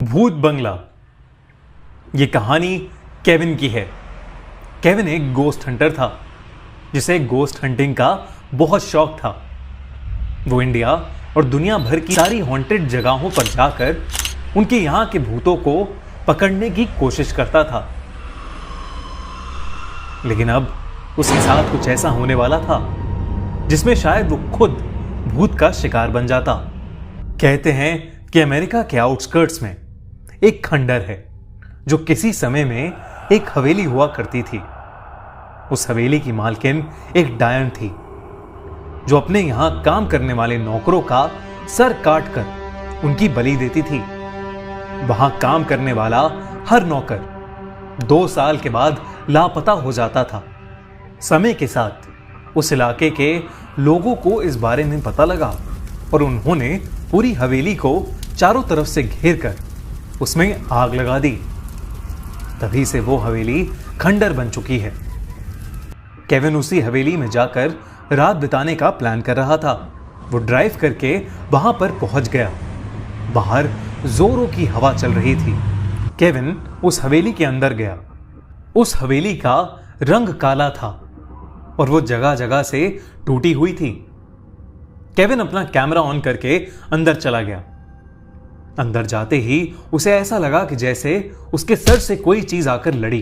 भूत बंगला। ये कहानी केविन की है। केविन एक गोस्ट हंटर था जिसे गोस्ट हंटिंग का बहुत शौक था। वो इंडिया और दुनिया भर की सारी हॉन्टेड जगहों पर जाकर उनके यहाँ के भूतों को पकड़ने की कोशिश करता था। लेकिन अब उसके साथ कुछ ऐसा होने वाला था जिसमें शायद वो खुद भूत का शिकार बन जाता। कहते हैं कि अमेरिका के आउटस्कर्ट्स में एक खंडर है जो किसी समय में एक हवेली हुआ करती थी। उस हवेली की मालकिन एक डायन थी जो अपने यहां काम करने वाले नौकरों का सर काट कर उनकी बलि देती थी। वहां काम करने वाला हर नौकर 2 साल के बाद लापता हो जाता था। समय के साथ उस इलाके के लोगों को इस बारे में पता लगा और उन्होंने पूरी हवेली को चारों तरफ से घेर कर उसमें आग लगा दी। तभी से वो हवेली खंडर बन चुकी है। केविन उसी हवेली में जाकर रात बिताने का प्लान कर रहा था। वो ड्राइव करके वहां पर पहुंच गया। बाहर जोरों की हवा चल रही थी। केविन उस हवेली के अंदर गया। उस हवेली का रंग काला था और वो जगह जगह से टूटी हुई थी। केविन अपना कैमरा ऑन करके अंदर चला गया। अंदर जाते ही उसे ऐसा लगा कि जैसे उसके सर से कोई चीज आकर लड़ी।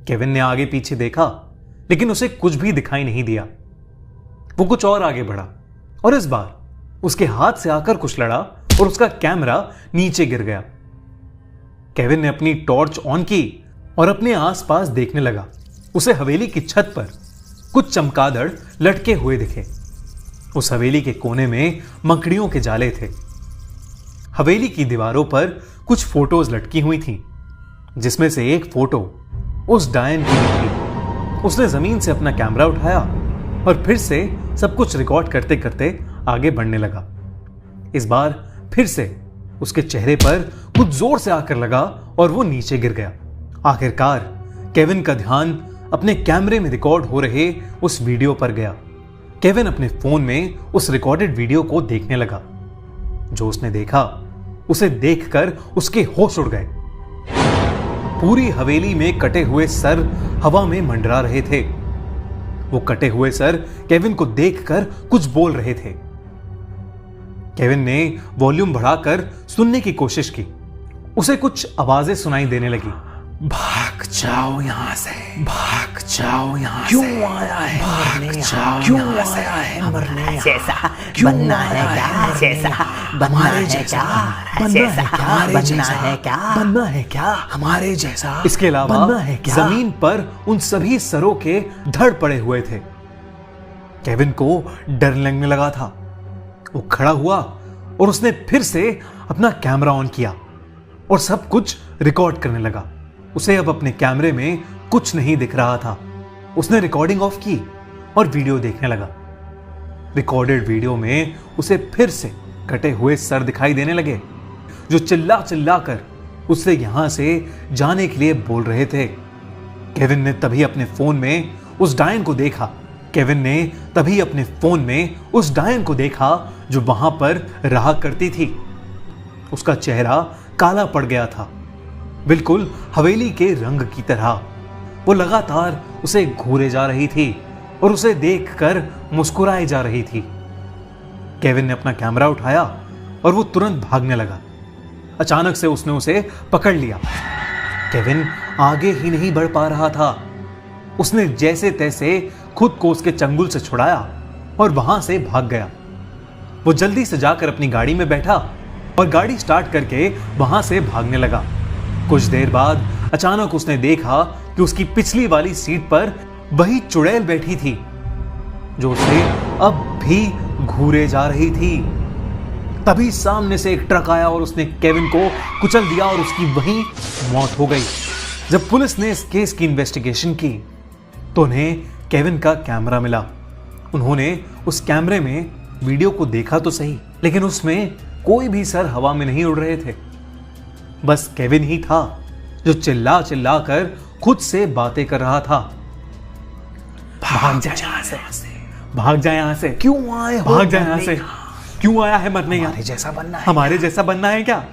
केविन ने आगे पीछे देखा लेकिन उसे कुछ भी दिखाई नहीं दिया। वो कुछ और आगे बढ़ा और इस बार उसके हाथ से आकर कुछ लड़ा और उसका कैमरा नीचे गिर गया। केविन ने अपनी टॉर्च ऑन की और अपने आसपास देखने लगा। उसे हवेली की छत पर कुछ चमगादड़ लटके हुए दिखे। उस हवेली के कोने में मकड़ियों के जाले थे। हवेली की दीवारों पर कुछ फोटोज लटकी हुई थीं, जिसमें से एक फोटो उस डायन की थी। उसने जमीन से अपना कैमरा उठाया और फिर से सब कुछ रिकॉर्ड करते करते आगे बढ़ने लगा। इस बार फिर से उसके चेहरे पर कुछ जोर से आकर लगा और वो नीचे गिर गया। आखिरकार केविन का ध्यान अपने कैमरे में रिकॉर्ड हो रहे उस वीडियो पर गया। केविन अपने फोन में उस रिकॉर्डेड वीडियो को देखने लगा। जो उसने देखा उसे देखकर उसके होश उड़ गए। पूरी हवेली में कटे हुए सर हवा में मंडरा रहे थे। वो कटे हुए सर केविन को देखकर कुछ बोल रहे थे। केविन ने वॉल्यूम बढ़ाकर सुनने की कोशिश की। उसे कुछ आवाजें सुनाई देने लगी। भाग जाओ यहाँ से, भाग जाओ यहाँ से। क्यों आया है मरने? क्यों आया है मरने? जैसा बनना है क्या? जैसा बनना है क्या? बनना है क्या? बनना है क्या? हमारे जैसा। इसके अलावा बनना है क्या? जमीन पर उन सभी सरों के धड़ पड़े हुए थे। केविन को डर लगने लगा था। वो खड़ा हुआ और उसने फिर से अपना कैमरा ऑन किया और सब कुछ रिकॉर्ड करने लगा। उसे अब अपने कैमरे में कुछ नहीं दिख रहा था। उसने रिकॉर्डिंग ऑफ की और वीडियो देखने लगा। रिकॉर्डेड वीडियो में उसे फिर से कटे हुए सर दिखाई देने लगे जो चिल्ला चिल्ला कर उससे यहां से जाने के लिए बोल रहे थे। केविन ने तभी अपने फोन में उस डायन को देखा। केविन ने तभी अपने फोन में उस डायन को देखा जो वहां पर रहा करती थी। उसका चेहरा काला पड़ गया था, बिल्कुल हवेली के रंग की तरह। वो लगातार उसे घूरे जा रही थी और उसे देखकर मुस्कुराए जा रही थी। केविन ने अपना कैमरा उठाया और वो तुरंत भागने लगा। अचानक से उसने उसे पकड़ लिया। केविन आगे ही नहीं बढ़ पा रहा था। उसने जैसे तैसे खुद को उसके चंगुल से छुड़ाया और वहां से भाग गया। वो जल्दी से जाकर अपनी गाड़ी में बैठा और गाड़ी स्टार्ट करके वहां से भागने लगा। कुछ देर बाद अचानक उसने देखा कि उसकी पिछली वाली सीट पर वही चुड़ैल बैठी थी जो उसे अब भी घूरे जा रही थी। तभी सामने से एक ट्रक आया और उसने केविन को कुचल दिया और उसकी वहीं मौत हो गई। जब पुलिस ने इस केस की इन्वेस्टिगेशन की तो उन्हें केविन का कैमरा मिला। उन्होंने उस कैमरे में वीडियो को देखा तो सही, लेकिन उसमें कोई भी सर हवा में नहीं उड़ रहे थे। बस केविन ही था जो चिल्ला चिल्ला कर खुद से बातें कर रहा था। भाग जा यहाँ से, भाग जा यहाँ से। क्यों आए हो? भाग जा यहाँ से। क्यों आया है मरने? हमारे जैसा बनना है? हमारे जैसा बनना है क्या?